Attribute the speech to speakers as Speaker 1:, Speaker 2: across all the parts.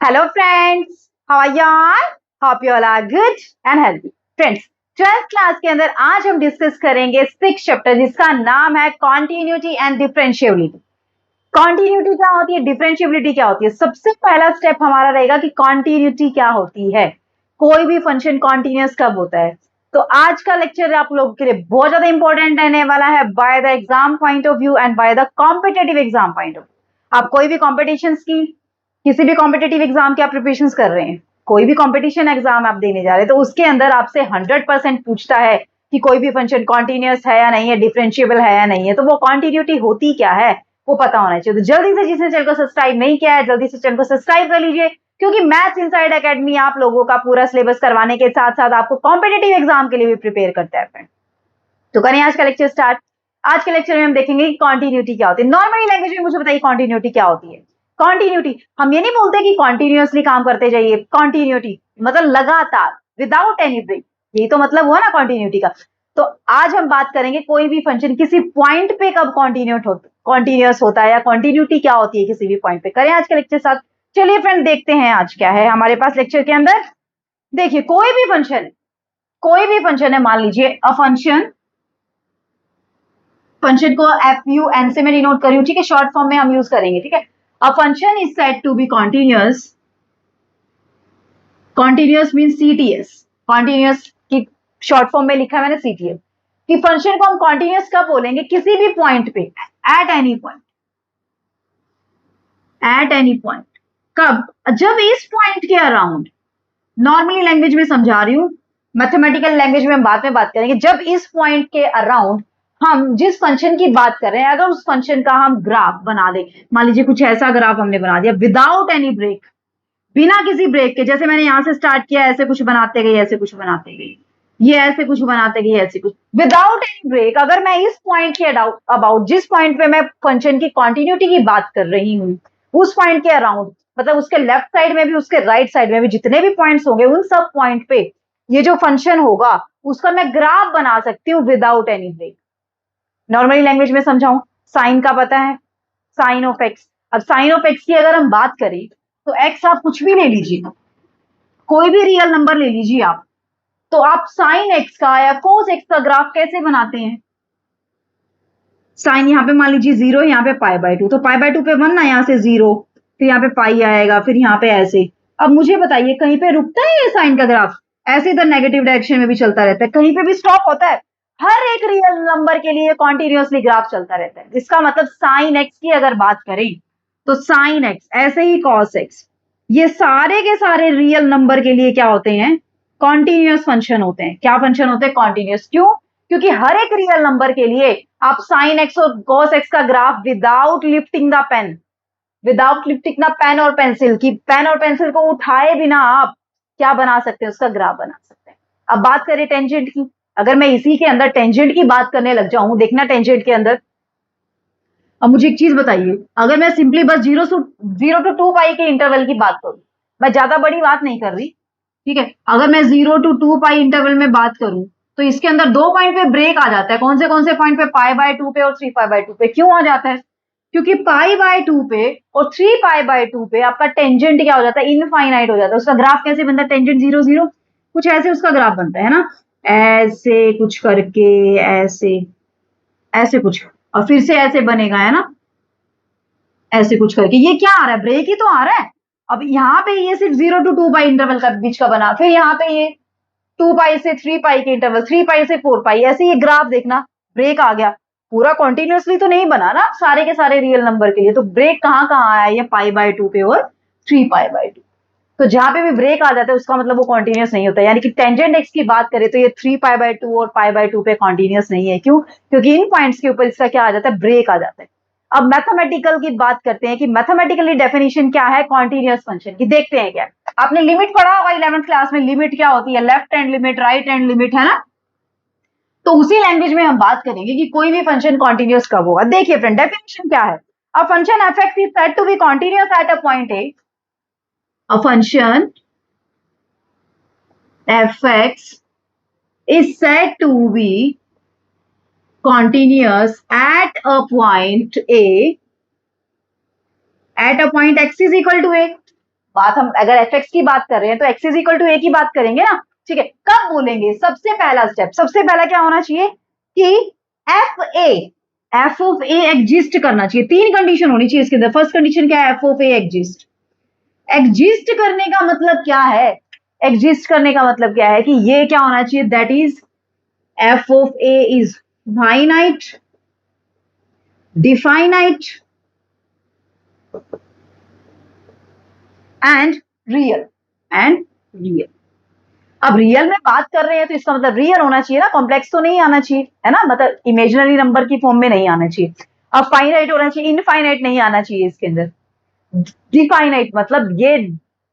Speaker 1: Hello friends, how are you all? Hope you all are good and healthy. Friends, 12th class के अंदर आज हम discuss करेंगे 6 chapter जिसका नाम है कॉन्टिन्यूटी एंड डिफरेंशिएबिलिटी। कॉन्टिन्यूटी क्या होती है, डिफरेंशिएबिलिटी क्या होती है। सबसे पहला स्टेप हमारा रहेगा कि कॉन्टिन्यूटी क्या होती है, कोई भी फंक्शन कॉन्टिन्यूअस कब होता है। तो आज का लेक्चर आप लोगों के लिए बहुत ज्यादा इंपॉर्टेंट रहने वाला है by the exam point of view and by the competitive exam point of view. आप कोई भी कॉम्पिटिशन की, किसी भी कॉम्पिटेटिव एग्जाम की आप प्रिपरेशन कर रहे हैं, कोई भी कॉम्पिटिशन एग्जाम आप देने जा रहे हैं, तो उसके अंदर आपसे 100% पूछता है कि कोई भी फंक्शन कॉन्टिन्यूअस है या नहीं है, डिफरेंशिएबल है या नहीं है, तो वो कॉन्टिन्यूटी होती क्या है वो पता होना चाहिए। तो जल्दी से जिसने चैनल को सब्सक्राइब नहीं किया है जल्दी से चैनल को सब्सक्राइब कर लीजिए, क्योंकि मैथ्स इनसाइड एकेडमी आप लोगों का पूरा सिलेबस करवाने के साथ साथ आपको कॉम्पिटेटिव एग्जाम के लिए भी प्रिपेयर करता है फ्रेंड। तो करें आज का लेक्चर स्टार्ट। आज के लेक्चर में हम देखेंगे कि कॉन्टिन्यूटी क्या होती है। नॉर्मली लैंग्वेज में मुझे बताइए कॉन्टिन्यूटी क्या होती है। कॉन्टिन्यूटी, हम ये नहीं बोलते कि कॉन्टिन्यूअसली काम करते जाइए, कॉन्टिन्यूटी मतलब लगातार, विदाउट एनी ब्रेक, यही तो मतलब हुआ ना कॉन्टिन्यूटी का। तो आज हम बात करेंगे कोई भी फंक्शन किसी पॉइंट पे कब कॉन्टिन्यूअस होता है या कॉन्टिन्यूटी क्या होती है किसी भी पॉइंट पे। करें आज के लेक्चर साथ। चलिए फ्रेंड देखते हैं आज क्या है हमारे पास लेक्चर के अंदर। देखिए कोई भी फंक्शन है, मान लीजिए अ फंक्शन को एफ यू एन से मैं डिनोट करी हूं, ठीक है, शॉर्ट फॉर्म में हम यूज करेंगे, ठीक है। A function is said to be continuous, continuous mean CTS, continuous की शॉर्ट फॉर्म में लिखा है मैंने सीटीएस, कि फंक्शन को हम कॉन्टिन्यूअस कब बोलेंगे, किसी भी पॉइंट पे, at any point, at any point. कब? जब इस पॉइंट के अराउंड, नॉर्मली लैंग्वेज में समझा रही हूं, मैथमेटिकल लैंग्वेज में हम बाद में बात करेंगे, जब इस पॉइंट के अराउंड हम जिस फंक्शन की बात कर रहे हैं अगर उस फंक्शन का हम ग्राफ बना दें, मान लीजिए कुछ ऐसा ग्राफ हमने बना दिया विदाउट एनी ब्रेक, बिना किसी ब्रेक के, जैसे मैंने यहां से स्टार्ट किया ऐसे कुछ बनाते गए, ऐसे कुछ बनाते गए, ये ऐसे कुछ बनाते गए, ऐसे कुछ, विदाउट एनी ब्रेक। अगर मैं इस पॉइंट के अबाउट, जिस पॉइंट पे मैं फंक्शन की कॉन्टिन्यूटी की बात कर रही हूँ, उस पॉइंट के अराउंड, मतलब उसके लेफ्ट साइड में भी उसके राइट साइड में भी जितने भी पॉइंट्स होंगे उन सब पॉइंट पे ये जो फंक्शन होगा उसका मैं ग्राफ बना सकती हूँ without any break. Normally language में समझाऊं, साइन का पता है, साइन ऑफ एक्स। अब साइन ऑफ एक्स की अगर हम बात करें तो एक्स आप कुछ भी ले लीजिए, कोई भी रियल नंबर ले लीजिए आप, तो आप साइन एक्स का या कोस एक्स का ग्राफ कैसे बनाते हैं। साइन यहाँ पे मान लीजिए 0, यहाँ पे π/2, तो π/2 पे 1 ना, यहाँ से 0, फिर यहाँ पे पाई आएगा, फिर यहाँ पे ऐसे। अब मुझे बताइए कहीं पे रुकता है ये साइन का ग्राफ? ऐसे इधर नेगेटिव डायरेक्शन में भी चलता रहता है, कहीं पे भी स्टॉप होता है? हर एक रियल नंबर के लिए कॉन्टिन्यूअसली ग्राफ चलता रहता है। इसका मतलब साइन एक्स की अगर बात करें तो साइन एक्स, ऐसे ही कॉस एक्स, ये सारे के सारे रियल नंबर के लिए क्या होते हैं, कॉन्टिन्यूअस फंक्शन होते हैं। क्या फंक्शन होते हैं? कॉन्टिन्यूअस। क्यों? क्योंकि हर एक रियल नंबर के लिए आप साइन एक्स और कॉस एक्स का graph without lifting the pen, without lifting the pen और पेंसिल, की पेन और पेंसिल को उठाए बिना आप क्या बना सकते हैं, उसका ग्राफ बना सकते हैं। अब बात करें टेंजेंट की, अगर मैं इसी के अंदर टेंजेंट की बात करने लग जाऊं, देखना टेंजेंट के अंदर, अब मुझे एक चीज बताइए, अगर मैं सिंपली बस 0 to 2 पाई के इंटरवल की बात करूं, मैं ज्यादा बड़ी बात नहीं कर रही, ठीक है, अगर मैं 0 to 2 पाई इंटरवल में बात करूं तो इसके अंदर 2 पॉइंट पे ब्रेक आ जाता है। कौन से पॉइंट पे? π/2 पे और 3π/2 पे। क्यों आ जाता है? क्योंकि π/2 पे और 3π/2 पे आपका टेंजेंट क्या हो जाता है, इनफाइनाइट हो जाता है। उसका ग्राफ कैसे बनता है? टेंजेंट 0 0, कुछ ऐसे उसका ग्राफ बनता है ना, ऐसे कुछ करके, ऐसे ऐसे कुछ, और फिर से ऐसे बनेगा, है ना, ऐसे कुछ करके। ये क्या आ रहा है? ब्रेक ही तो आ रहा है। अब यहाँ पे ये सिर्फ 0 to 2 पाई इंटरवल का बीच का बना, फिर यहाँ पे ये 2 पाई से 3 पाई के इंटरवल, 3 पाई से 4 पाई, ऐसे ये ग्राफ देखना, ब्रेक आ गया। पूरा कॉन्टिन्यूअसली तो नहीं बना ना सारे के सारे रियल नंबर के लिए, तो ब्रेक कहाँ कहाँ आया? ये π/2 पे और 3π/2। तो जहां पे भी ब्रेक आ जाता है उसका मतलब वो कॉन्टिन्यूअस नहीं होता। यानी कि टेंजेंट एक्स की बात करें तो ये 3π/2 और π/2 पे कॉन्टिन्यूअस नहीं है। क्यों? क्योंकि इन पॉइंट्स के ऊपर इसका क्या आ जाता है? ब्रेक आ जाता है। अब मैथमेटिकल की बात करते हैं कि मैथमेटिकली डेफिनेशन क्या है कॉन्टिन्यूअस फंक्शन की, देखते हैं क्या। आपने लिमिट पढ़ा होगा 11th क्लास में, लिमिट क्या होती है? Left hand limit, right hand limit, है ना। तो उसी लैंग्वेज में हम बात करेंगे कि कोई भी फंक्शन कॉन्टिन्यूअस कब होगा। देखिए फ्रेंड, डेफिनेशन क्या है? A function f x is said to be continuous at a point a. A function f(x) is said to be continuous at a point a, at a point x is equal to a। बात हम अगर f x की बात कर रहे हैं तो x is equal to ए की बात करेंगे ना, ठीक है। कब बोलेंगे? सबसे पहला स्टेप, सबसे पहला क्या होना चाहिए कि एफ ऑफ ए एग्जिस्ट करना चाहिए। तीन कंडीशन होनी चाहिए इसके अंदर। फर्स्ट कंडीशन क्या है? F of A exist. Exist करने का मतलब क्या है? एग्जिस्ट करने का मतलब क्या है कि ये क्या होना चाहिए? That is F of A is finite, definite and real, and real. अब रियल में बात कर रहे हैं तो इसका मतलब रियल होना चाहिए ना, कॉम्प्लेक्स तो नहीं आना चाहिए, है ना, मतलब इमेजिनरी नंबर की फॉर्म में नहीं आना चाहिए। अब फाइनाइट होना चाहिए, इनफाइनाइट नहीं आना चाहिए इसके अंदर। डिफाइनाइट मतलब ये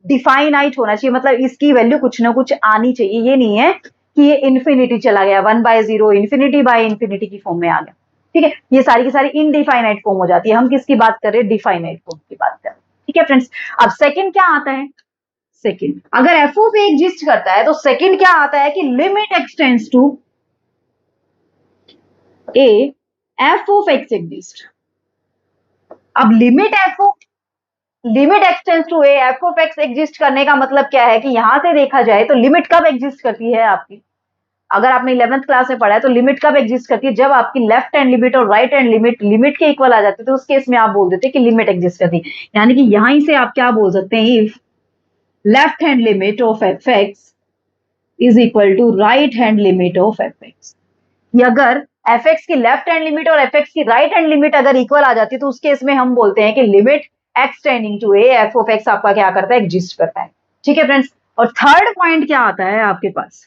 Speaker 1: डिफाइनाइट होना चाहिए, मतलब इसकी वैल्यू कुछ ना कुछ आनी चाहिए। ये नहीं है कि ये इन्फिनिटी चला गया, 1/0 इन्फिनिटी बाय इन्फिनिटी की फॉर्म में आ गया, ठीक है। ये सारी की सारी इनडिफाइनाइट फॉर्म हो जाती है। हम किसकी बात कर रहे हैं? डिफाइनाइट फॉर्म की बात कर रहे हैं, ठीक है फ्रेंड्स। अब सेकंड क्या आता है? सेकंड, अगर एफ ऑफ ए एग्जिस्ट करता है तो सेकंड क्या आता है कि limit x tends to a f of x exist. अब limit x tends to a f of x exist करने का मतलब क्या है कि यहां से देखा जाए तो लिमिट कब एग्जिस्ट करती है आपकी? अगर आपने 11th क्लास में पढ़ा है तो लिमिट कब एग्जिस्ट करती है? जब आपकी लेफ्ट हैंड लिमिट और राइट हैंड लिमिट के इक्वल आ जाती है, तो उस केस में आप बोल देते कि लिमिट एग्जिस्ट करती है। यानी कि यहां से आप क्या बोल सकते हैं? If left hand limit of f x is equal to right hand limit of f x. अगर एफ एक्स की लेफ्ट हैंड लिमिट और एफ एक्स की राइट हैंड लिमिट अगर इक्वल आ जाती है तो उस केस में हम बोलते हैं कि limit x tending to a f of x आपका क्या करता है? एग्जिस्ट करता है, ठीक है फ्रेंड्स। और थर्ड पॉइंट क्या आता है आपके पास?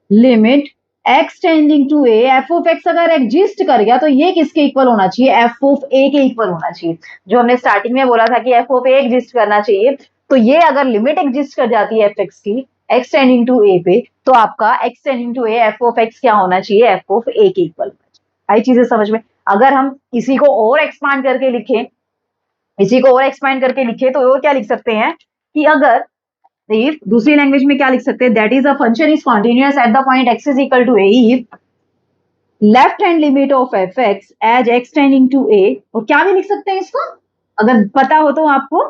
Speaker 1: Limit x tending to a f of x अगर एग्जिस्ट कर गया तो ये किसके इक्वल होना चाहिए? एफ ऑफ ए के इक्वल होना चाहिए। जो हमने स्टार्टिंग में बोला था कि एफ ऑफ ए एग्जिस्ट करना चाहिए, तो ये अगर लिमिट एग्जिस्ट कर जाती है एफ एक्स की एक्स टेंडिंग टू ए पे, तो आपका x tending to a f of x क्या होना चाहिए? एफ ऑफ ए के इक्वल। आई चीजें समझ में? अगर हम इसी को और एक्सपांड करके लिखें, तो और क्या लिख सकते हैं कि अगर if दूसरी लैंग्वेज में क्या लिख सकते हैं? That is a function is continuous at the point x is equal to a if left hand limit of f x as x tending to a। और क्या भी लिख सकते हैं इसको अगर पता हो तो आपको,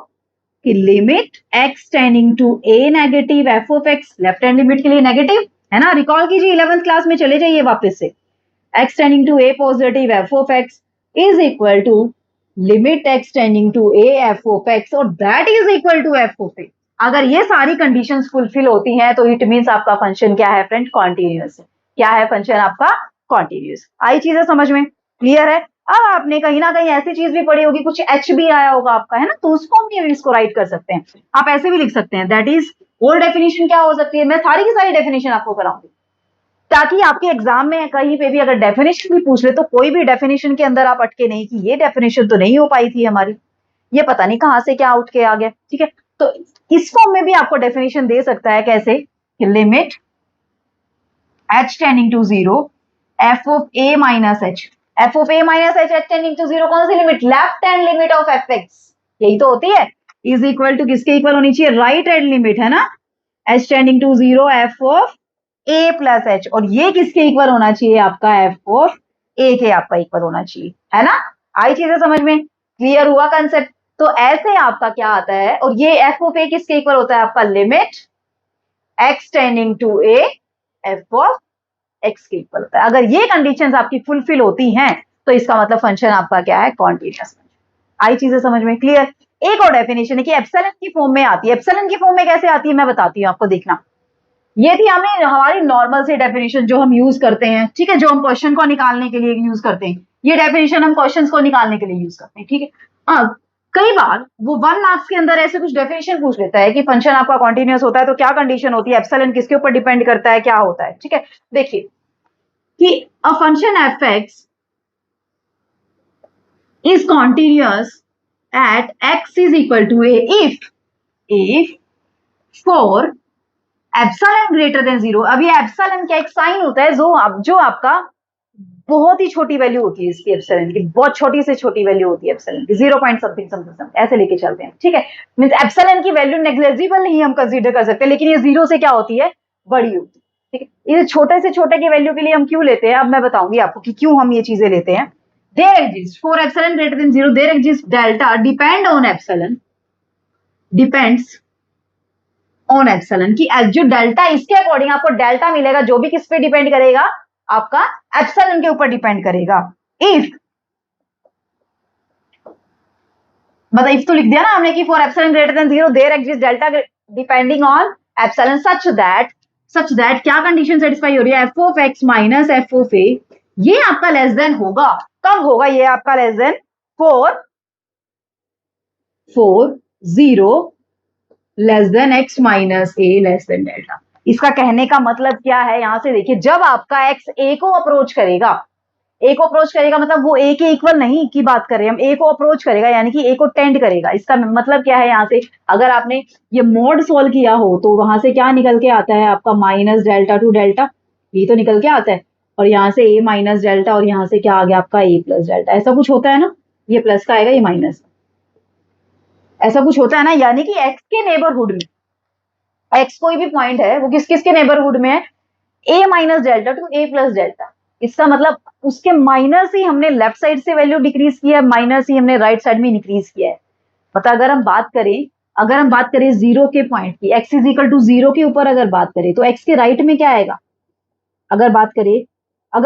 Speaker 1: कि limit x tending to a negative f of x, left hand limit के लिए नेगेटिव है ना, रिकॉल कीजिए 11th क्लास में, चले जाइए वापस से। x tending to a positive f of x is equal to limit x tending to a f of x, और that is equal to f of a. अगर ये सारी कंडीशंस फुलफिल होती हैं तो इट मींस आपका फंक्शन क्या है फ्रेंड? कॉन्टिन्यूअस है। क्या है फंक्शन आपका? कॉन्टिन्यूअस। आई चीजें समझ में? क्लियर है? अब आपने कहीं ना कहीं ऐसी चीज भी पढ़ी होगी, कुछ एच भी आया होगा आपका, है ना, तो उस फॉर्म में भी इसको राइट कर सकते हैं। आप ऐसे भी लिख सकते हैं, दैट इज होल डेफिनेशन क्या हो सकती है? मैं सारी की सारी डेफिनेशन आपको कराऊंगी, ताकि आपके एग्जाम में कहीं पे भी अगर डेफिनेशन भी पूछ ले तो कोई भी डेफिनेशन के अंदर आप अटके नहीं कि ये डेफिनेशन तो नहीं हो पाई थी हमारी, ये पता नहीं कहां से क्या उठ के आ गया, ठीक है। तो इस फॉर्म में भी आपको डेफिनेशन दे सकता है, कैसे? Limit h tending to 0 f of a minus h, f of a minus h h tending to 0, कौन सी limit? Left hand limit of f x, यही तो होती है, इज इक्वल टू किसके इक्वल होनी चाहिए? राइट हैंड लिमिट, है ना, h tending to 0 f of a plus h, और ये किसके इक्वल होना चाहिए? आपका एफ ऑफ a के आपका इक्वल होना चाहिए, है ना। आई चीजें समझ में? क्लियर हुआ कंसेप्ट? तो ऐसे आपका क्या आता है, और ये एफ ऑफ ए किसके इक्वल होता है? आपका limit x tending to a f of x के इक्वल होता है। अगर ये कंडीशंस आपकी फुलफिल होती हैं तो इसका मतलब फंक्शन आपका क्या है? कॉन्टिन्यूअस। आई चीजें समझ में? क्लियर? एक और डेफिनेशन है कि एप्सिलॉन की फॉर्म में आती है। एप्सिलॉन की फॉर्म में कैसे आती है मैं बताती हूँ आपको, देखना। ये थी हमारी नॉर्मल सी डेफिनेशन जो हम यूज करते हैं, ठीक है, जो हम क्वेश्चन को निकालने के लिए यूज करते हैं। ये डेफिनेशन हम क्वेश्चंस को निकालने के लिए यूज करते हैं, ठीक है। अब कई बार वो 1 मार्क्स के अंदर ऐसे कुछ डेफिनेशन पूछ लेता है कि फंक्शन आपका कॉन्टिन्यूअस होता है तो क्या कंडीशन होती है, एप्सिलॉन किसके ऊपर डिपेंड करता है, क्या होता है, ठीक है। देखिए कि अ function f x is continuous at x is equal to a if for epsilon greater than 0। अब ये एप्सिलॉन क्या एक साइन होता है जो आपका बहुत ही छोटी वैल्यू होती है इसकी, एप्सिलॉन की बहुत छोटी से छोटी वैल्यू होती है एप्सिलॉन की, 0 पॉइंट समथिंग समथिंग ऐसे लेके चलते हैं, ठीक है। मींस एप्सिलॉन की वैल्यू नेग्लिजिबल नहीं हम कंसीडर कर सकते, लेकिन ये 0 से क्या होती है? बड़ी होती है, ठीक है। ये छोटे से छोटे की वैल्यू के लिए हम क्यों लेते हैं, अब मैं बताऊंगी आपको कि क्यों हम ये चीजें लेते हैं। There exists for epsilon greater than 0 there exists delta depend on epsilon depends on epsilon, कि जो डेल्टा इसके अकॉर्डिंग आपको डेल्टा मिलेगा, जो भी किस पे डिपेंड करेगा, आपका एप्सिलॉन के ऊपर डिपेंड करेगा। इफ मतलब इफ तो लिख दिया ना हमने कि for epsilon greater than 0 there exist delta depending on epsilon such that क्या कंडीशन सेटिस्फाई हो रही है, f of x minus f of a, ये आपका लेस देन होगा, कब होगा ये आपका less than, for 0 less than x minus a less than delta. इसका कहने का मतलब क्या है, यहां से देखिए, जब आपका एक्स ए को अप्रोच करेगा, ए को अप्रोच करेगा मतलब वो ए के इक्वल नहीं की बात कर रहे हैं हम, ए को अप्रोच करेगा यानी कि ए को टेंड करेगा। इसका मतलब क्या है, यहां से अगर आपने ये मोड सोल्व किया हो तो वहां से क्या निकल के आता है आपका, माइनस डेल्टा टू डेल्टा, ये तो निकल के आता है, और यहाँ से ए माइनस डेल्टा, और यहाँ से क्या आ गया आपका ए प्लस डेल्टा, ऐसा कुछ होता है ना, ये प्लस का आएगा ये माइनस, ऐसा कुछ होता है ना, यानी कि एक्स के नेबरहुड में, एक्स कोई भी पॉइंट है वो किस किस के नेबरहुड में है, ए माइनस डेल्टा टू ए प्लस डेल्टा। इसका मतलब उसके माइनस ही हमने लेफ्ट साइड से वैल्यू डिक्रीज किया है, माइनस ही हमने राइट साइड में इंक्रीज किया है। मतलब अगर हम बात करें जीरो के पॉइंट की, एक्स इज इक्वल टू 0 के ऊपर अगर बात करें तो एक्स के राइट में क्या आएगा, अगर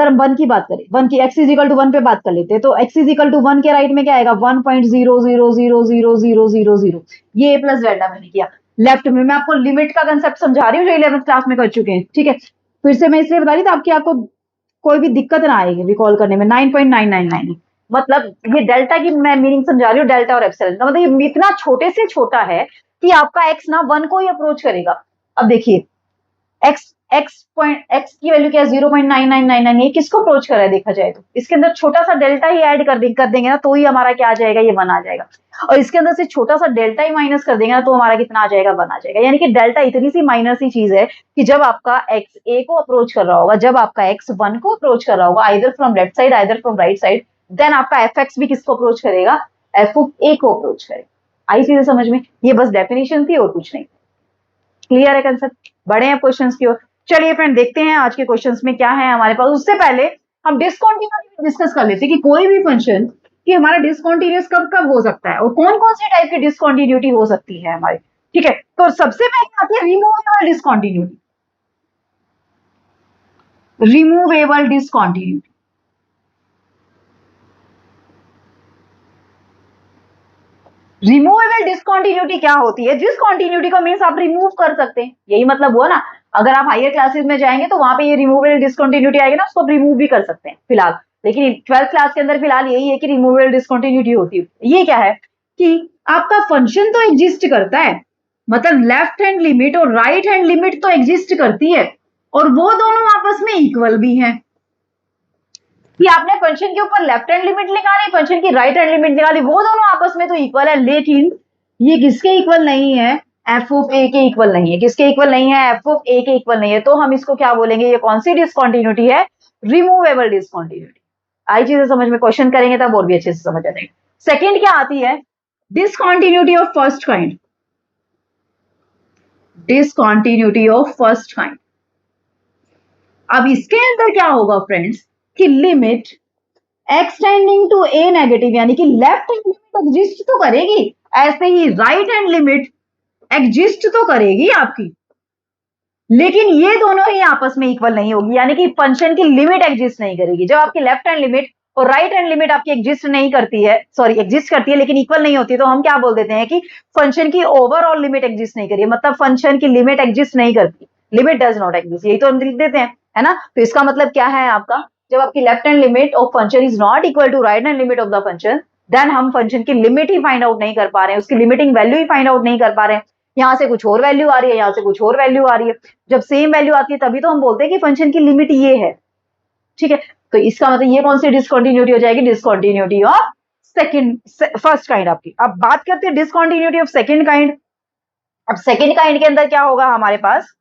Speaker 1: हम 1 की बात करें, 1 की एक्स इज इक्वल टू 1 पे बात कर लेते हैं, तो एक्स इज इक्वल टू 1 के राइट में क्या आएगा, 1.0000000, ये ए प्लस डेल्टा मैंने किया। लेफ्ट में मैं आपको लिमिट का कंसेप्ट समझा रही हूँ जो 11th क्लास में कर चुके हैं, ठीक है। फिर से मैं इसलिए बता रही थी आपको कोई भी दिक्कत ना आएगी रिकॉल करने में। 9.999 मतलब ये डेल्टा की मैं मीनिंग समझा रही हूँ, डेल्टा और एप्सिलॉन का मतलब ये इतना छोटे से छोटा है कि आपका एक्स ना 1 को ही अप्रोच करेगा। अब देखिए एक्स की वैल्यू क्या है, 0.9999, ये किसको अप्रोच कर रहा है देखा जाए तो, इसके अंदर छोटा सा डेल्टा ही ऐड कर देंगे ना तो ही हमारा क्या आ जाएगा, ये 1 आ जाएगा, और इसके अंदर से छोटा सा डेल्टा ही माइनस कर देंगे ना तो हमारा कितना आ जाएगा, 1 आ जाएगा। यानी कि डेल्टा इतनी सी माइनस ही चीज है कि जब आपका एक्स ए को अप्रोच कर रहा होगा, जब आपका एक्स 1 को अप्रोच कर रहा होगा, either from left side either from right side, then आपका एफ एक्स भी किसको अप्रोच करेगा, एफ ऑफ ए को अप्रोच करेगा। आई चीजें समझ में, ये बस डेफिनेशन थी और कुछ नहीं। क्लियर है कंसेप्ट, बढ़े हैं क्वेश्चंस की ओर। चलिए फ्रेंड देखते हैं आज के क्वेश्चंस में क्या है हमारे पास। उससे पहले हम डिसकंटिन्यूटी डिस्कस कर लेते हैं कि कोई भी फंक्शन कि हमारा डिसकंटिन्यूअस कब कब हो सकता है और कौन कौन सी टाइप की डिसकंटिन्यूटी हो सकती है हमारी, ठीक है। तो सबसे पहले आती है removable discontinuity. Removable discontinuity, removable discontinuity क्या होती है, डिसकंटिन्यूटी को मींस आप रिमूव कर सकते हैं, यही मतलब हुआ ना। अगर आप हायर क्लासेस में जाएंगे तो वहां पे ये रिमूवेबल डिसकंटिन्यूटी आएगी ना, उसको आप रिमूव भी कर सकते हैं फिलहाल, लेकिन 12th क्लास के अंदर फिलहाल यही है कि रिमूवेबल डिसकंटिन्यूटी होती है। ये क्या है कि आपका फंक्शन तो एग्जिस्ट करता है, मतलब लेफ्ट हैंड लिमिट और राइट हैंड लिमिट तो एग्जिस्ट करती है, और वो दोनों आपस में इक्वल भी हैं कि आपने फंक्शन के ऊपर लेफ्ट हैंड लिमिट निकाली, फंक्शन की राइट हैंड लिमिट निकाली, वो दोनों आपस में तो इक्वल है, लेकिन ये किसके इक्वल नहीं है, एफ ऑफ ए के इक्वल नहीं है। किसके इक्वल नहीं है, एफ ऑफ ए के इक्वल नहीं है। तो हम इसको क्या बोलेंगे, ये कौन सी डिसकंटिन्यूटी है, रिमूवेबल डिसकंटिन्यूटी। आई चीजें समझ में, क्वेश्चन करेंगे तब और भी अच्छे से समझ आ जाएगा। सेकेंड क्या आती है, discontinuity of first kind. Discontinuity of first kind, अब इसके अंदर क्या होगा फ्रेंड्स कि limit x tending to a negative, यानी कि लेफ्ट हैंड लिमिट एग्जिस्ट तो करेगी, ऐसे ही राइट हैंड लिमिट एग्जिस्ट तो करेगी आपकी, लेकिन ये दोनों ही आपस में इक्वल नहीं होगी, यानी कि फंक्शन की लिमिट एग्जिस्ट नहीं करेगी। जब आपकी लेफ्ट हैंड लिमिट और राइट हैंड लिमिट आपकी एग्जिस्ट नहीं करती है, सॉरी एग्जिस्ट करती है लेकिन इक्वल नहीं होती, तो हम क्या बोल देते हैं कि फंक्शन की ओवरऑल लिमिट एग्जिस्ट नहीं करिए, मतलब फंक्शन की लिमिट एग्जिस्ट नहीं करती, लिमिट डज नॉट एग्जिस्ट, यही तो हम लिख देते हैं, है ना। तो इसका मतलब क्या है आपका, जब आपकी left hand limit of function is not equal to right hand limit of the function, then हम फंक्शन की लिमिट ही फाइंड आउट नहीं कर पा रहे हैं, उसकी लिमिटिंग वैल्यू ही फाइंड आउट नहीं कर पा रहे हैं। यहाँ से कुछ और वैल्यू आ रही है, यहाँ से कुछ और वैल्यू आ रही है, जब सेम वैल्यू आती है तभी तो हम बोलते हैं कि फंक्शन की लिमिट ये है, ठीक है। तो इसका मतलब ये कौन सी डिसकंटिन्यूटी हो जाएगी, discontinuity of second first kind आपकी। अब बात करते हैं डिसकंटिन्यूटी ऑफ सेकंड काइंड। अब सेकंड काइंड के अंदर क्या होगा हमारे पास,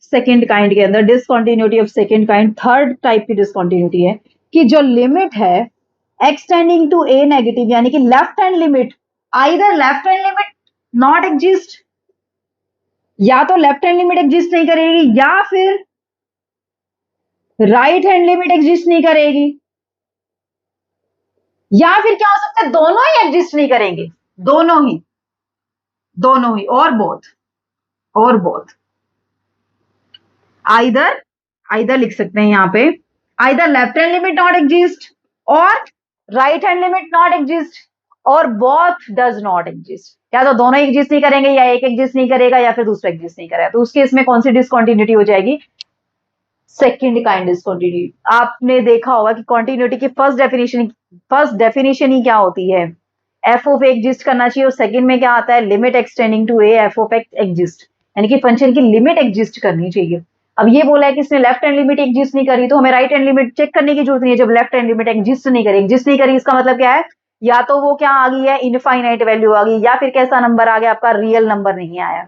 Speaker 1: सेकंड काइंड के अंदर discontinuity of second kind, third type की डिसकंटिन्यूटी है कि जो लिमिट है x tending to a negative, यानी कि left hand limit, either left hand limit not exist, या तो लेफ्ट हैंड लिमिट एग्जिस्ट नहीं करेगी, या फिर राइट हैंड लिमिट एग्जिस्ट नहीं करेगी, या फिर क्या हो सकता है दोनों ही एग्जिस्ट नहीं करेंगे, दोनों ही। दोनों ही, और बोथ आइदर लिख सकते हैं यहाँ पे, either left hand limit not exist और right hand limit not exist और बोथ डज नॉट एग्जिस्ट। या तो दोनों एग्जिस्ट नहीं करेंगे, या एक एग्जिस्ट नहीं करेगा, या फिर दूसरा एग्जिस्ट नहीं करेगा। तो उस केस में कौन सी डिसकंटिन्यूटी हो जाएगी? Second kind discontinuity. आपने देखा होगा कि कॉन्टिन्यूटी की फर्स्ट डेफिनेशन ही क्या होती है? एफ ऑफ एग्जिस्ट करना चाहिए, और सेकंड में क्या आता है? Limit x tending to a f of x exist, यानी कि फंक्शन की लिमिट एग्जिस्ट करनी चाहिए। अब ये बोला है कि इसने लेफ्ट हैंड लिमिट एग्जिस्ट नहीं करी, तो हमें राइट हैंड लिमिट चेक करने की जरूरत नहीं है। जब लेफ्ट हैंड लिमिट एग्जिस्ट नहीं करी इसका मतलब क्या है? या तो वो क्या आ गई है? इनफाइनाइट वैल्यू आ गई, या फिर कैसा नंबर आ गया आपका? रियल नंबर नहीं आया।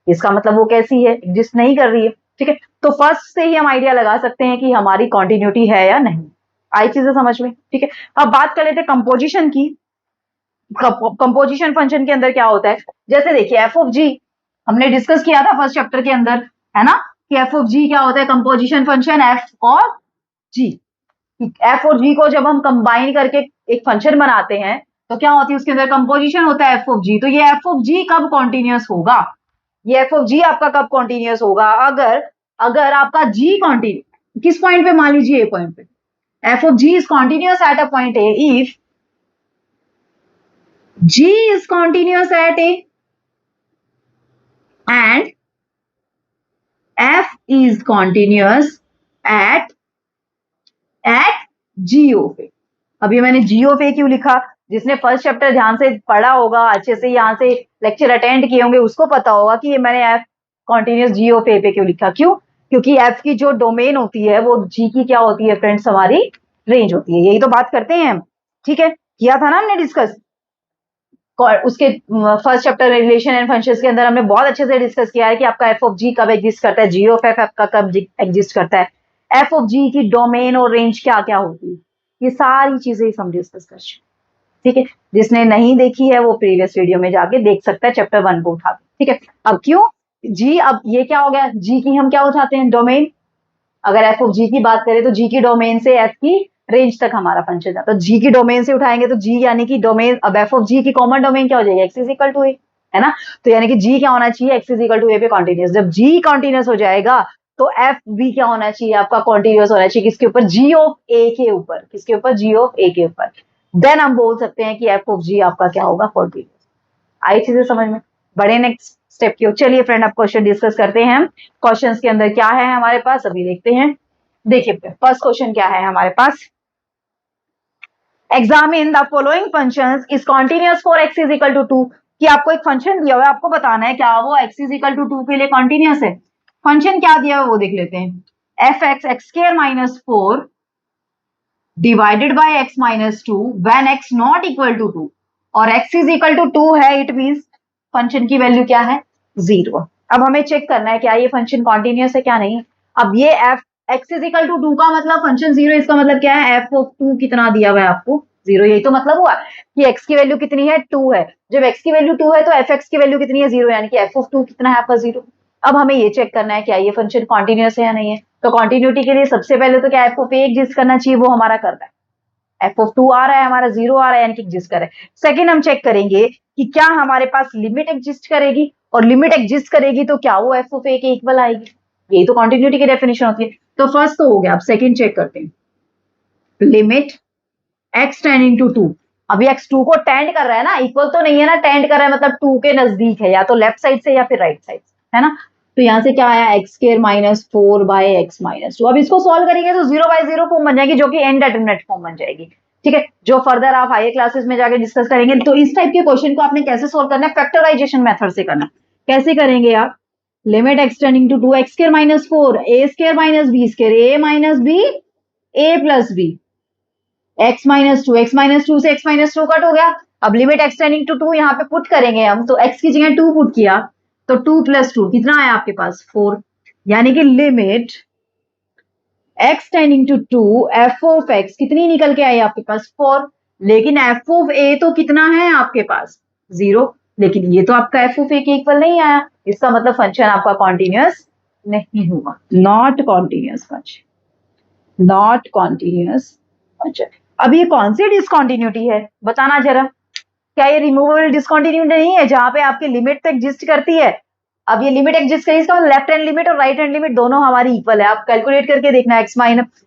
Speaker 1: इसका मतलब वो कैसी है? एग्जिस्ट नहीं कर रही है। ठीक है, तो फर्स्ट से ही हम आइडिया लगा सकते हैं कि हमारी कॉन्टिन्यूटी है या नहीं। आई चीजें समझ में? ठीक है, अब बात कर लेते हैं कंपोजिशन की। कंपोजिशन फंक्शन के अंदर क्या होता है? जैसे देखिए एफ ऑफ जी हमने डिस्कस किया था फर्स्ट चैप्टर के अंदर, है ना, कि एफ ऑफ जी क्या होता है? कंपोजिशन फंक्शन एफ और जी। एफ और जी को जब हम कंबाइन करके एक फंक्शन बनाते हैं तो क्या होती है? उसके अंदर कंपोजिशन होता है एफ ऑफ जी। तो ये एफ ऑफ जी कब कॉन्टिन्यूस होगा? ये एफ ऑफ जी आपका कब कॉन्टिन्यूस होगा? अगर अगर आपका जी कॉन्टिन्यू किस पॉइंट पे? मान लीजिए ए पॉइंट पे f of g is continuous at a point a if G is continuous at A and F is continuous at G of A। अभी मैंने G of A क्यों लिखा? जिसने फर्स्ट चैप्टर ध्यान से पढ़ा होगा, अच्छे से यहाँ से लेक्चर अटेंड किए होंगे, उसको पता होगा कि ये मैंने F continuous G of A पे क्यों लिखा। क्यों? क्योंकि F की जो डोमेन होती है वो G की क्या होती है फ्रेंड्स? हमारी रेंज होती है। यही तो बात करते हैं हम। ठीक है, किया था ना हमने डिस्कस उसके first chapter relation and functions के अंदर। हमने बहुत अच्छे से डिस्कस किया है कि आपका एफ ऑफ जी कब एग्जिस्ट करता है, जी ऑफ एफ आपका कब एग्जिस्ट करता है, एफ ऑफ जी की डोमेन और रेंज क्या क्या होती है, ये सारी चीजें हम डिस्कस कर चुके। ठीक है, जिसने नहीं देखी है वो प्रीवियस वीडियो में जाके देख सकता है, चैप्टर 1 को उठा के। ठीक है, अब क्यों जी? अब ये क्या हो गया? जी की हम क्या उठाते हैं? डोमेन। अगर एफ ऑफ जी की बात करें तो जी की डोमेन से एफ की रेंज तक हमारा फंक्शन जाता है। तो जी की डोमेन से उठाएंगे तो जी यानी कि डोमेन, अब एफ ऑफ जी की कॉमन डोमेन क्या हो जाएगी? X is equal to a, है ना। तो यानी कि जी क्या होना चाहिए? X is equal to a पे कॉन्टिन्यूस। जब जी कॉन्टिन्यूस हो जाएगा तो एफ भी क्या होना चाहिए? आपका कॉन्टिन्यूस होना चाहिए। किसके ऊपर? जी ऑफ ए के ऊपर। किसके ऊपर? जी ऑफ ए के ऊपर। देन हम बोल सकते हैं कि एफ ऑफ जी आपका क्या होगा? कॉन्टिन्यूस। आई चीजें समझ में? बड़े नेक्स्ट स्टेप की। चलिए फ्रेंड, अब क्वेश्चन डिस्कस करते हैं। क्वेश्चंस के अंदर क्या है हमारे पास अभी देखते हैं। देखिए फर्स्ट क्वेश्चन क्या है हमारे पास? Examine the following functions is continuous for x is equal to 2। कि आपको एक फंक्शन दिया हुआ है, आपको बताना है क्या वो एक्स इज इक्वल टू 2 के लिए कॉन्टिन्यूस है। फंक्शन क्या दिया हुआ है वो देख लेते हैं। F x x square minus 4 divided by x minus 2 when x not equal to 2 और एक्स इज इक्वल टू 2 है, इट मींस फंक्शन की वैल्यू क्या है? 0। अब हमें चेक करना है क्या ये फंक्शन कॉन्टिन्यूस है क्या नहीं। अब ये f x is equal to 2 का मतलब फंक्शन 0, इसका मतलब क्या है? एफ ऑफ 2 कितना दिया हुआ है आपको? 0। यही तो मतलब हुआ कि एक्स की वैल्यू कितनी है? 2 है। जब एक्स की वैल्यू 2 है तो एफ एक्स की वैल्यू कितनी है? 0, यानी कि एफ ऑफ 2 कितना है आपका? 0। अब हमें ये चेक करना है क्या ये फंक्शन कॉन्टिन्यूस है या नहीं है। तो कॉन्टिन्यूटी के लिए सबसे पहले तो क्या एफ ऑफ ए एग्जिस्ट करना चाहिए, वो हमारा कर रहा है। एफ ऑफ 2 आ रहा है हमारा, 0 आ रहा है, यानी कि एग्जिस्ट कर रहा है। सेकंड हम चेक करेंगे कि क्या हमारे पास लिमिट एग्जिस्ट करेगी, और लिमिट एग्जिस्ट करेगी तो क्या वो एफ ऑफ ए के इक्वल आएगी। यही तो कॉन्टिन्यूटी की डेफिनेशन होती है। तो फर्स्ट तो हो गया, अब सेकंड चेक करते हैं। Limit x tending to 2। अभी एक्स 2 को टेंड कर रहा है ना, इक्वल तो नहीं है ना, टेंड कर रहा है मतलब 2 के नजदीक है, या तो लेफ्ट साइड से या फिर राइट साइड से, है ना। तो यहां से क्या आया? X square minus 4 by x minus 2। अब इसको सॉल्व करेंगे तो 0 बाय 0 फॉर्म बन जाएगी, जो कि एंड डेटरमिनेट फॉर्म बन जाएगी। ठीक है, जो फर्दर आप हायर क्लासेस में जाके डिस्कस करेंगे। तो इस टाइप के क्वेश्चन को आपने कैसे सोल्व करना है? फैक्टराइजेशन मेथड से करना। कैसे करेंगे आप? Limit x tending to 2 x square minus 4 a square minus b square a minus b a plus b x minus 2 से एक्स माइनस 2 कट हो गया। अब लिमिट एक्स टेंडिंग टू 2 यहाँ पे पुट करेंगे हम, तो एक्स की जगह 2 पुट किया तो 2 प्लस 2 कितना आया आपके पास? 4। यानी कि limit x tending to 2 f of x कितनी निकल के आई आपके पास? 4। लेकिन एफ ऑफ ए तो कितना है आपके पास? 0। लेकिन ये तो आपका एफ ऑफ ए के इक्वल नहीं आया, इसका मतलब फंक्शन आपका कॉन्टिन्यूस नहीं हुआ। Not continuous function, not continuous function. अब ये कौन सी डिसकॉन्टिन्यूटी है बताना जरा। क्या ये रिमूवेबल डिसकंटिन्यूटी नहीं है जहां पे आपकी लिमिट तो एग्जिस्ट करती है? अब ये लिमिट एग्जिस्ट करी, इसका लेफ्ट हैंड लिमिट और राइट हैंड लिमिट दोनों हमारी इक्वल है। आप कैलकुलेट करके देखना, x minus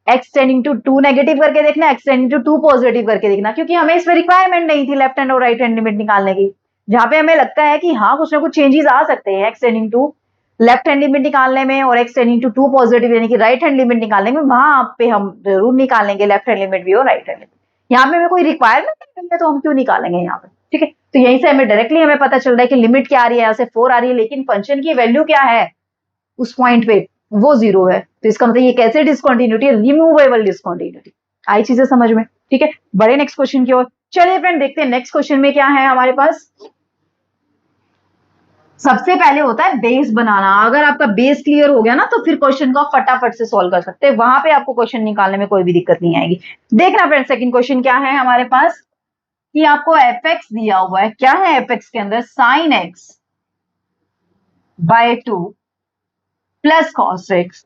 Speaker 1: x tending to 2 negative करके देखना, एक्स टेंडिंग टू 2 पॉजिटिव करके देखना, क्योंकि हमें इसमें रिक्वायरमेंट नहीं थी लेफ्ट हैंड और राइट हैंड लिमिट निकालने की। जहां पे हमें लगता है कि हाँ कुछ ना कुछ चेंजेस आ सकते हैं x tending to left hand limit निकालने में और एक्स टेंडिंग टू 2 पॉजिटिव यानी कि राइट हैंड लिमिट निकालने में, वहां पे हम जरूर निकालेंगे लेफ्ट हैंड लिमिट भी और राइट हैंड लिमिट। यहाँ पे हमें कोई रिक्वायरमेंट नहीं है तो हम क्यों निकालेंगे यहाँ पे? ठीक है, तो यहीं से हमें डायरेक्टली हमें पता चल रहा है कि लिमिट क्या आ रही है, यहाँ से 4 आ रही है, लेकिन फंक्शन की वैल्यू क्या है उस पॉइंट पे, वो 0 है। तो इसका मतलब ये कैसे डिसकंटिन्यूटी है? Removable discontinuity. आई चीजें समझ में? ठीक है, बड़े नेक्स्ट क्वेश्चन की ओर चलिए फ्रेंड, देखते हैं नेक्स्ट क्वेश्चन में क्या है हमारे पास। सबसे पहले होता है बेस बनाना। अगर आपका बेस क्लियर हो गया ना तो फिर क्वेश्चन को आप फटाफट से सॉल्व कर सकते हैं, वहां पे आपको क्वेश्चन निकालने में कोई भी दिक्कत नहीं आएगी। देखना फ्रेंड, सेकंड क्वेश्चन क्या है हमारे पास कि आपको एफ एक्स दिया हुआ है। क्या है एफ एक्स के अंदर? Sine x by 2 plus cos x,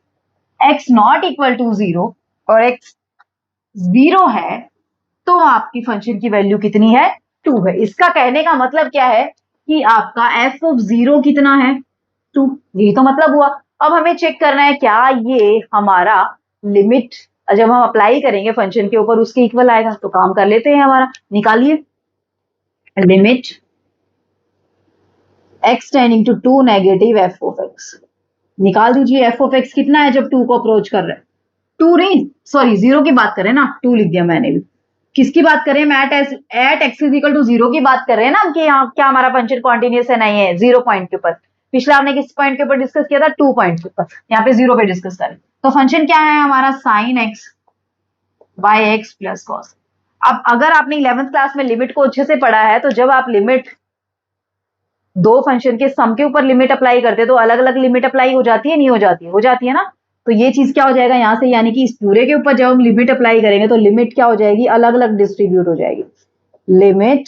Speaker 1: x not equal to 0 और एक्स 0 है तो आपकी फंक्शन की वैल्यू कितनी है? 2 है। इसका कहने का मतलब क्या है कि आपका एफ ऑफ 0 कितना है? 2। यही तो मतलब हुआ। अब हमें चेक करना है क्या ये हमारा लिमिट जब हम अप्लाई करेंगे फंक्शन के ऊपर उसके इक्वल आएगा। तो काम कर लेते हैं, हमारा निकालिए limit x tending to 2 negative f of x. निकाल दीजिए एफ ऑफ एक्स कितना है जब 2 को अप्रोच कर रहे हैं। 2 नहीं, सॉरी 0 की बात करें ना, 2 लिख दिया मैंने भी। किसकी बात करें? At x is equal to 0 की बात कर रहे हैं ना कि यहाँ क्या हमारा फंक्शन कॉन्टिन्यूस है? नहीं है, 0 पॉइंट के ऊपर। पिछला आपने किस पॉइंट के ऊपर डिस्कस किया था? 2 पॉइंट के ऊपर। यहाँ पे 0 पे डिस्कस करें तो फंक्शन क्या है हमारा? Sine x by x plus cos. अब अगर आपने 11th क्लास में लिमिट को अच्छे से पढ़ा है तो जब आप लिमिट दो फंक्शन के सम के ऊपर लिमिट अप्लाई करते तो अलग अलग लिमिट अप्लाई हो जाती है, नहीं हो जाती है? हो जाती है ना। तो ये चीज क्या हो जाएगा यहाँ से, यानी कि इस पूरे के ऊपर जब हम लिमिट अप्लाई करेंगे तो लिमिट क्या हो जाएगी? अलग अलग डिस्ट्रीब्यूट हो जाएगी। Limit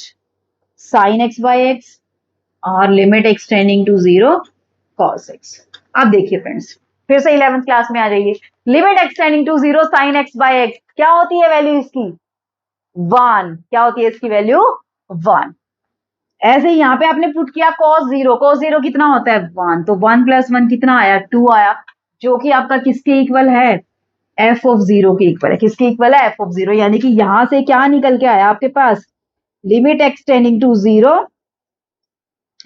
Speaker 1: sine x by x और limit x tending to 0 cos x. अब देखिए फ्रेंड्स, फिर से 11th क्लास में आ जाइए। Limit x tending to 0 sine x by x क्या होती है वैल्यू इसकी? 1। क्या होती है इसकी वैल्यू? 1। ऐसे ही यहाँ पे आपने पुट किया cos 0। cos 0 कितना होता है? 1। तो 1 प्लस 1 कितना आया? 2 आया, जो कि आपका किसके इक्वल है? एफ ऑफ 0 के इक्वल है। किसके इक्वल है? F of 0। यानी कि यहां से क्या निकल के आया आपके पास? Limit x tending to 0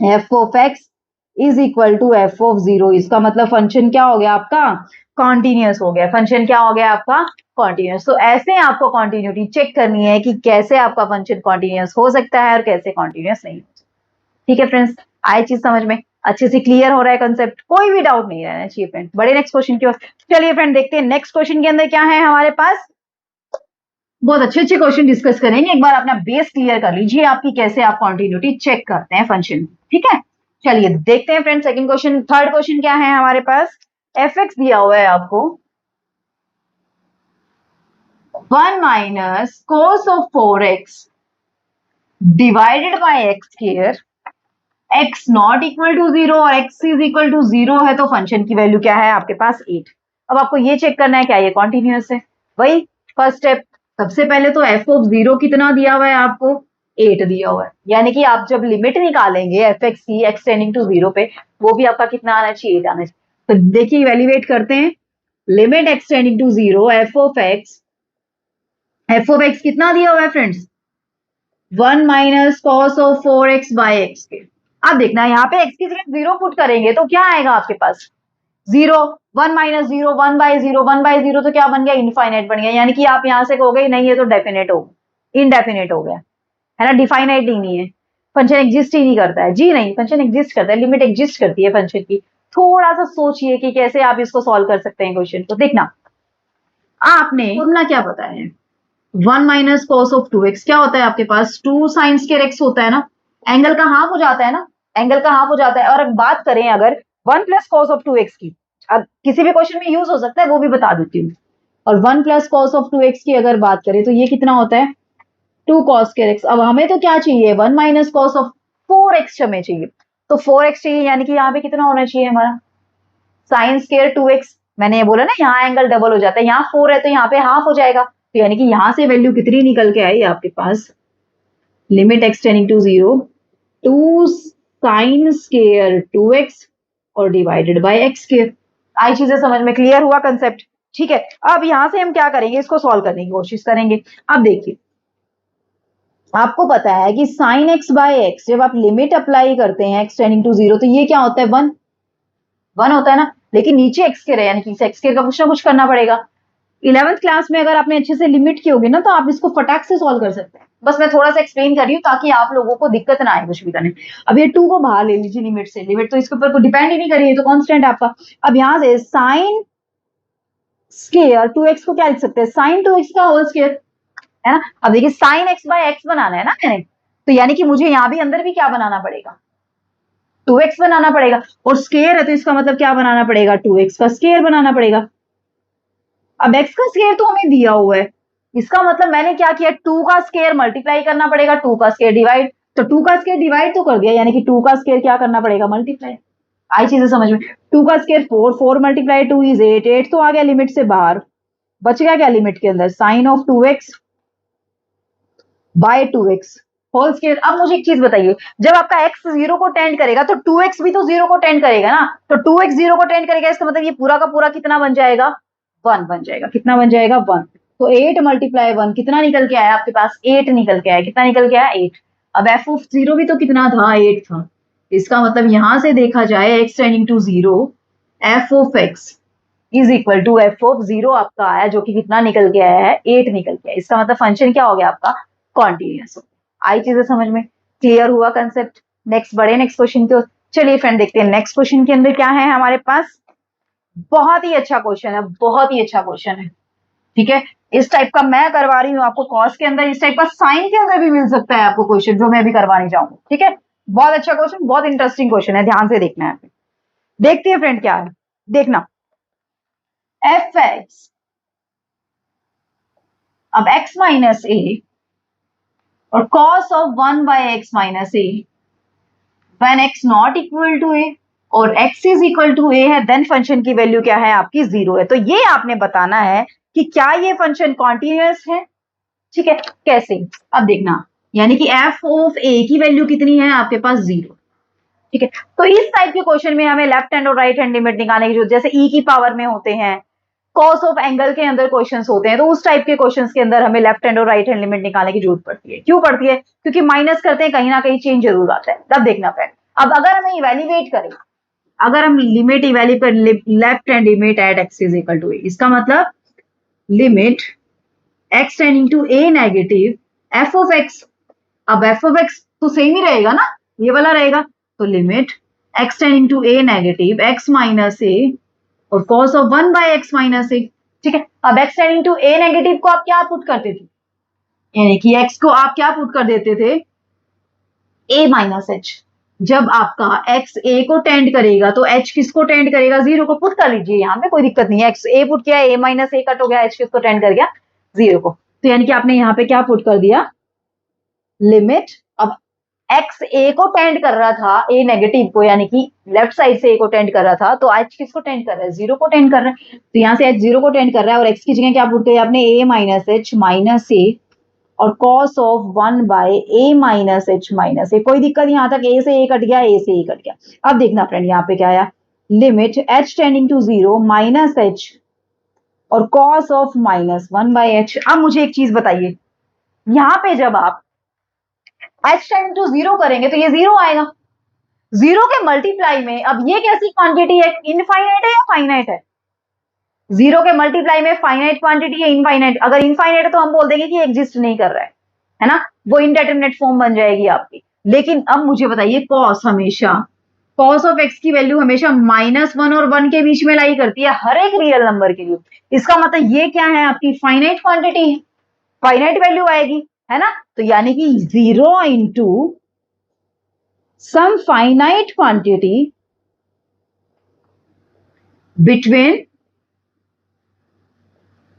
Speaker 1: f of x is equal to f of 0। इसका मतलब फंक्शन क्या हो गया आपका? कॉन्टिन्यूस हो गया। फंक्शन क्या हो गया आपका? कॉन्टिन्यूस। तो ऐसे आपको कॉन्टिन्यूटी चेक करनी है कि कैसे आपका फंक्शन कॉन्टिन्यूस हो सकता है और कैसे कॉन्टिन्यूस नहीं हो सकता। ठीक है फ्रेंड्स, आई चीज समझ में अच्छे से क्लियर हो रहा है कंसेप्ट? कोई भी डाउट नहीं रहना चाहिए फ्रेंड। बड़े नेक्स्ट क्वेश्चन की ओर चलिए फ्रेंड, देखते हैं नेक्स्ट क्वेश्चन के अंदर क्या है हमारे पास। बहुत अच्छे अच्छे क्वेश्चन डिस्कस करेंगे। एक बार अपना बेस क्लियर कर लीजिए आपकी, कैसे आप कॉन्टिन्यूटी चेक करते हैं फंक्शन। ठीक है, चलिए देखते हैं friend second question. Third question क्या है हमारे पास? एफ एक्स दिया हुआ है आपको 1 minus cos of 4x divided by x square, x not equal to 0 और x इज इक्वल टू 0 है तो फंक्शन की वैल्यू क्या है आपके पास? 8। अब आपको ये चेक करना है क्या ये कॉन्टिन्यूस है। वही फर्स्ट स्टेप, सबसे पहले तो एफ ऑफ 0 कितना दिया हुआ है आपको? 8 दिया हुआ है। यानी कि आप जब लिमिट निकालेंगे एफ एक्स की एक्स टेंडिंग टू 0 पे, वो भी आपका कितना आना चाहिए? 8 आना चाहिए। तो देखिए इवेल्युएट करते हैं। Limit x tending to 0 f of x कितना दिया हुआ है friends? 1 minus cos of 4x by x के। अब देखना यहाँ पे x की जगह 0 पुट करेंगे तो क्या आएगा आपके पास? 0। 1 माइनस 0 1 बाय 0 1 बाय 0 तो क्या बन गया? इनफाइनाइट बन गया। यानी कि आप यहां से कहोगे नहीं ये तो डेफिनेट हो, इनडेफिनेट हो गया है ना, डिफाइनाइट ही नहीं है, फंक्शन एग्जिस्ट ही नहीं करता है। जी नहीं, फंक्शन एग्जिस्ट करता है, लिमिट एग्जिस्ट करती है फंक्शन की। थोड़ा सा सोचिए कि कैसे आप इसको सॉल्व कर सकते हैं क्वेश्चन को। देखना, आपने फॉर्मूला क्या पता है? 1 माइनस कॉस ऑफ 2x क्या होता है आपके पास? 2 साइन स्क्वायर x होता है ना, एंगल का हाफ हो जाता है ना, एंगल का हाफ हो जाता है। और अब बात करें अगर 1 प्लस कॉस ऑफ 2x की, अब किसी भी क्वेश्चन में यूज हो सकता है, वो भी बता देती हूँ। और 1 प्लस कॉस ऑफ 2x की अगर बात करें तो ये कितना होता है? 2 कॉस स्क्वायर x। अब हमें तो क्या चाहिए? 1 माइनस कॉस ऑफ 4x हमें चाहिए। तो 4x चाहिए, यानी कि यहाँ पे कितना होना चाहिए हमारा? Sine square 2x। मैंने ये बोला ना यहाँ एंगल डबल हो जाता है, यहाँ 4 है तो यहाँ पे हाफ हो जाएगा। तो यानी कि यहां से वैल्यू कितनी निकल के आई आपके पास? Limit x tending to 0 to sine square 2x और डिवाइडेड बाय x स्केयर। आई चीजें समझ में क्लियर हुआ कंसेप्ट? ठीक है, अब यहां से हम क्या करेंगे, इसको सॉल्व करने की कोशिश करेंगे। अब देखिए, आपको पता है कि साइन एक्स बाय एक्स जब आप लिमिट अप्लाई करते हैं x टेंडिंग टू 0 तो ये क्या होता है, 1 होता है ना। लेकिन नीचे x स्केयर है, यानी कि x स्केयर का कुछ ना कुछ करना पड़ेगा। 11th क्लास में अगर आपने अच्छे से लिमिट की होगी ना तो आप इसको फटाक से सॉल्व कर सकते हैं। बस मैं थोड़ा सा एक्सप्लेन कर रही हूँ ताकि आप लोगों को दिक्कत ना आए कुछ भी करने। अब ये 2 को बाहर ले लीजिए लिमिट से, लिमिट तो इसके ऊपर डिपेंड ही नहीं करिए, तो कांस्टेंट आपका। अब यहां से साइन स्केयर 2x को क्या लिख सकते हैं, साइन 2x का होल स्केयर, है ना। अब देखिए साइन x बाय x बनाना है ना मैंने, तो यानी कि मुझे यहां भी अंदर भी क्या बनाना पड़ेगा, 2x बनाना पड़ेगा। और स्केयर है तो इसका मतलब क्या बनाना पड़ेगा, 2x का स्केयर बनाना पड़ेगा। अब x का स्केयर तो हमें दिया हुआ है, इसका मतलब मैंने क्या किया, 2 का स्केयर मल्टीप्लाई करना पड़ेगा, 2 का स्केयर डिवाइड, तो 2 का स्केयर डिवाइड तो कर दिया, यानी कि 2 का स्केयर क्या करना पड़ेगा, मल्टीप्लाई। आई चीजें समझ में? 2 का स्केयर 4, 4 मल्टीप्लाई 2 इज 8, 8 तो आ गया लिमिट से बाहर, बच गया क्या लिमिट के अंदर, sine of 2x by 2x whole square. अब मुझे एक चीज बताइए, जब आपका x 0 को टेंड करेगा तो 2x भी तो 0 को टेंड करेगा ना, तो 2x 0 को टेंड करेगा, इसका मतलब ये पूरा का पूरा कितना बन जाएगा, 1 बन जाएगा। कितना बन जाएगा, 1। तो 8 मल्टीप्लाई 1 कितना निकल के आया आपके पास, 8 निकल के आया। कितना निकल के आया, 8। अब f ऑफ 0 भी तो कितना था, 8 था। इसका मतलब यहां से देखा जाए x tending to 0 f of x is equal to f of 0 आपका आया, जो कि कितना निकल के आया है, 8 निकल के आया। इसका मतलब फंक्शन क्या हो गया आपका, कॉन्टिन्यूअस। आई चीजें समझ में क्लियर हुआ कंसेप्ट? नेक्स्ट बढ़े नेक्स्ट क्वेश्चन को। चलिए फ्रेंड देखते हैं नेक्स्ट क्वेश्चन के अंदर क्या है हमारे पास। बहुत ही अच्छा क्वेश्चन है, बहुत ही अच्छा क्वेश्चन है। ठीक है, इस टाइप का मैं करवा रही हूँ आपको कॉस के अंदर, इस टाइप का साइन के अंदर भी मिल सकता है आपको क्वेश्चन, जो मैं भी करवाने जाऊंगी। ठीक है, बहुत अच्छा क्वेश्चन, बहुत इंटरेस्टिंग क्वेश्चन है, ध्यान से देखना है। देखते हैं फ्रेंड क्या है, देखना। एफ एक्स, अब x माइनस ए और cos of 1 by x minus a when x not equal to a और x is equal to a है, देन फंक्शन की वैल्यू क्या है आपकी, 0 है। तो ये आपने बताना है कि क्या ये फंक्शन कॉन्टिन्यूअस है। ठीक है, कैसे, अब देखना, यानी कि f ऑफ a की वैल्यू कितनी है आपके पास, 0। ठीक है, तो इस टाइप के क्वेश्चन में हमें लेफ्ट हैंड और राइट हैंड लिमिट निकालने की जरूरत, जैसे e की पावर में होते हैं, कॉस ऑफ एंगल के अंदर क्वेश्चंस होते हैं, तो उस टाइप के क्वेश्चंस के अंदर हमें लेफ्ट हैंड और राइट हैंड लिमिट निकालने की जरूरत पड़ती है। क्यों पड़ती है, क्योंकि माइनस करते हैं कहीं ना कहीं चेंज जरूर आता है। तब देखना फ्रेंड, अब अगर हमें इवेल्युएट करें, अगर हम लिमिट इवेल्युएट कर, left hand limit at x is equal to a, इसका मतलब limit x tending to a negative f of x. अब एफ ऑफ एक्स तो सेम ही रहेगा ना, ये वाला रहेगा, तो limit x tending to a negative x minus a और cos of 1 by x minus a. ठीक है, अब x tending to a negative को आप क्या पुट करते थे, यानी कि x को आप क्या पुट कर देते थे, a माइनस एच। जब आपका x a को टेंड करेगा तो h किसको टेंड करेगा, 0 को। पुट कर लीजिए, यहाँ पे कोई दिक्कत नहीं है, x a पुट किया, a माइनस ए कट हो गया, h किसको टेंड कर गया, 0 को। तो यानी कि आपने यहाँ पे क्या पुट कर दिया, लिमिट। अब x a को टेंड कर रहा था, a नेगेटिव को, यानी कि लेफ्ट साइड से a को टेंड कर रहा था, तो h किसको टेंड कर रहा है, 0 को टेंड कर रहा है। तो यहाँ से h 0 को टेंड कर रहा है और x की जगह क्या पुट किया आपने, a minus h minus a और cos of 1 by a minus h minus a. कोई दिक्कत, यहाँ तक a से a कट गया, a से a कट गया। अब देखना फ्रेंड, यहाँ पे क्या आया, limit h tending to 0 minus h और cos of minus 1 by h. अब मुझे एक चीज बताइए, यहाँ पे जब आप h टेंडिंग टू 0 करेंगे तो ये 0 आएगा, 0 के मल्टीप्लाई में। अब ये कैसी क्वांटिटी है, इनफाइनाइट है या फाइनाइट है, 0 के मल्टीप्लाई में फाइनाइट क्वांटिटी है, इनफाइनाइट। अगर इनफाइनाइट है तो हम बोल देंगे कि एग्जिस्ट नहीं कर रहा है ना, वो इनडेटरमिनेट फॉर्म बन जाएगी आपकी। लेकिन अब मुझे बताइए, कॉस हमेशा, कॉस ऑफ एक्स की वैल्यू हमेशा -1 और 1 के बीच में लाई करती है हर एक रियल नंबर के लिए। इसका मतलब ये क्या है, आपकी फाइनाइट क्वांटिटी है, फाइनाइट वैल्यू आएगी, है ना। तो यानी कि 0 into some finite quantity between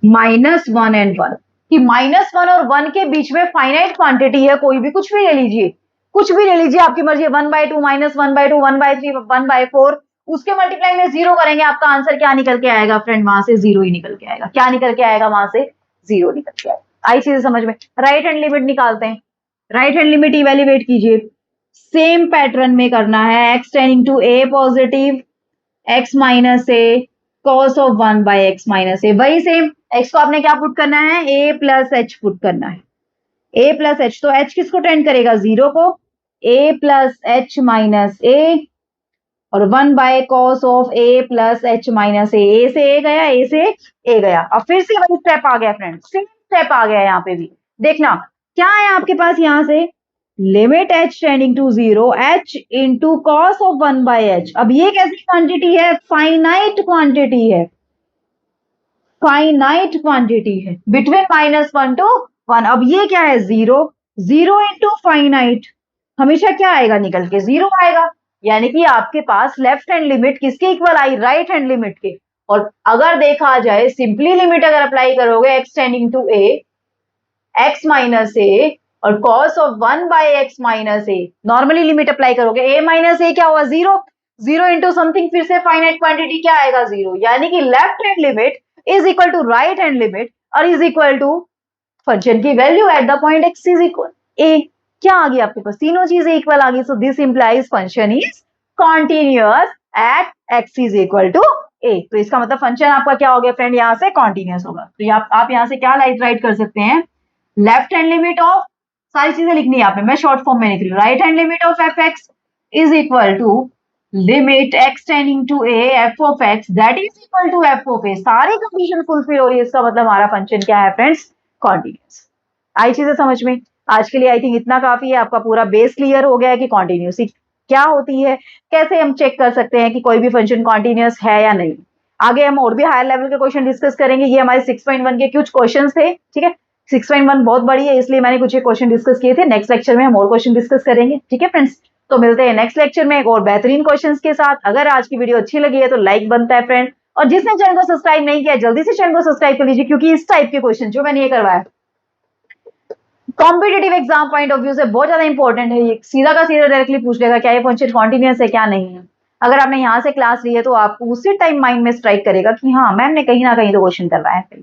Speaker 1: -1 and 1, कि -1 और 1 के बीच में फाइनाइट क्वांटिटी है, कोई भी कुछ भी ले लीजिए, कुछ भी ले लीजिए, आपकी मर्जी है, 1/2 -1/2 1/3 1/4, उसके मल्टीप्लाई में 0 करेंगे, आपका आंसर क्या निकल के आएगा फ्रेंड, वहां से 0 ही निकल के आएगा। क्या निकल के आएगा, वहां से 0 निकल के आएगा। आई चीजें समझ में। राइट हैंड लिमिट निकालते हैं, राइट हैंड लिमिट इवेल्युएट कीजिए। सेम पैटर्न में करना है, x tending to a positive, x minus a cos of 1 by x minus a, वही सेम। x को आपने क्या पुट करना है, a प्लस h पुट करना है, a प्लस h, तो h किसको टेंड करेगा, 0 को, a plus h minus a और 1 by cos of a plus h minus a से a गया, a से a गया। अब फिर से वही स्टेप आ गया फ्रेंड्स, सेम स्टेप आ गया यहाँ पे भी। देखना क्या है आपके पास यहाँ से, limit h tending to 0 h into cos of 1 by h। अब ये कैसी क्वांटिटी है, फाइनाइट क्वांटिटी है, फाइनाइट क्वांटिटी है बिटवीन -1 to 1। अब ये क्या है, 0, 0 इंटू फाइनाइट, हमेशा क्या आएगा निकल के, 0 आएगा। यानी कि आपके पास लेफ्ट हैंड लिमिट किसके इक्वल आई, राइट हैंड लिमिट के। और अगर देखा जाए सिंपली लिमिट अगर अप्लाई करोगे x tending to a, x minus a और cos of 1 by x minus a, normally limit apply करोगे, a माइनस a क्या हुआ, 0, 0 इंटू समथिंग, फिर से फाइनाइट क्वांटिटी क्या आएगा, 0। यानी कि left hand limit is equal to right hand limit और इज इक्वल टू फंक्शन की value at the point x is equal a। क्या आ गई आपके पास, तीनों चीजें इक्वल आ गई। So this implies function is continuous at x is equal to a। तो इसका मतलब फंक्शन आपका क्या हो गया फ्रेंड, यहाँ से कॉन्टिन्यूअस होगा। तो आप यहाँ से क्या राइट कर सकते हैं, लेफ्ट हैंड लिमिट ऑफ, सारी चीजें लिखनी है आपने, मैं शॉर्ट फॉर्म में लिख रही हूँ, right hand limit of f x is equal to limit x tending to a f of x that is equal to f of a। सारी कंडीशन फुलफिल हो रही है, इसका मतलब हमारा फंक्शन क्या है फ्रेंड्स, कॉन्टिन्यूअस। आई चीजें समझ में, आज के लिए आई थिंक इतना काफी है, आपका पूरा बेस क्लियर हो गया है कि कॉन्टिन्यूसी क्या होती है, कैसे हम चेक कर सकते हैं कि कोई भी फंक्शन कॉन्टिन्यूअस है या नहीं। आगे हम और भी हायर लेवल के क्वेश्चन डिस्कस करेंगे। ये हमारे 6.1 के कुछ क्वेश्चन थे, ठीक है। 6.1 बहुत बड़ी है इसलिए मैंने कुछ क्वेश्चन डिस्कस किए थे। नेक्स्ट लेक्चर में हम और क्वेश्चन डिस्कस करेंगे, ठीक है फ्रेंड्स। तो मिलते हैं नेक्स्ट लेक्चर में एक और बेहतरीन क्वेश्चंस के साथ। अगर आज की वीडियो अच्छी लगी है तो लाइक बनता है फ्रेंड, और जिसने चैनल को सब्सक्राइब नहीं किया जल्दी से चैनल को सब्सक्राइब कर लीजिए, क्योंकि इस टाइप के क्वेश्चन जो मैंने ये करवाया competitive exam point of view से बहुत ज्यादा इंपॉर्टेंट है। ये सीधा का सीधा डायरेक्टली पूछ लेगा क्या ये फंक्शन कॉन्टिन्यूअस है क्या नहीं है। अगर आपने यहाँ से क्लास ली है तो आपको उसी टाइम माइंड में स्ट्राइक करेगा कि हाँ मैम ने कहीं ना कहीं तो क्वेश्चन करवाया है,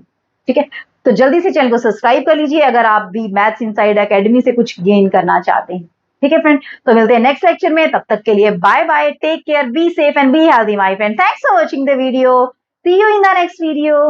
Speaker 1: ठीक है। तो जल्दी से चैनल को सब्सक्राइब कर लीजिए अगर आप भी मैथ्स इनसाइड एकेडमी से कुछ गेन करना चाहते हैं, ठीक है फ्रेंड। तो मिलते हैं नेक्स्ट लेक्चर में, तब तक के लिए bye bye, take care, be safe and be healthy my friend. Thanks for watching the video, see you in the next video.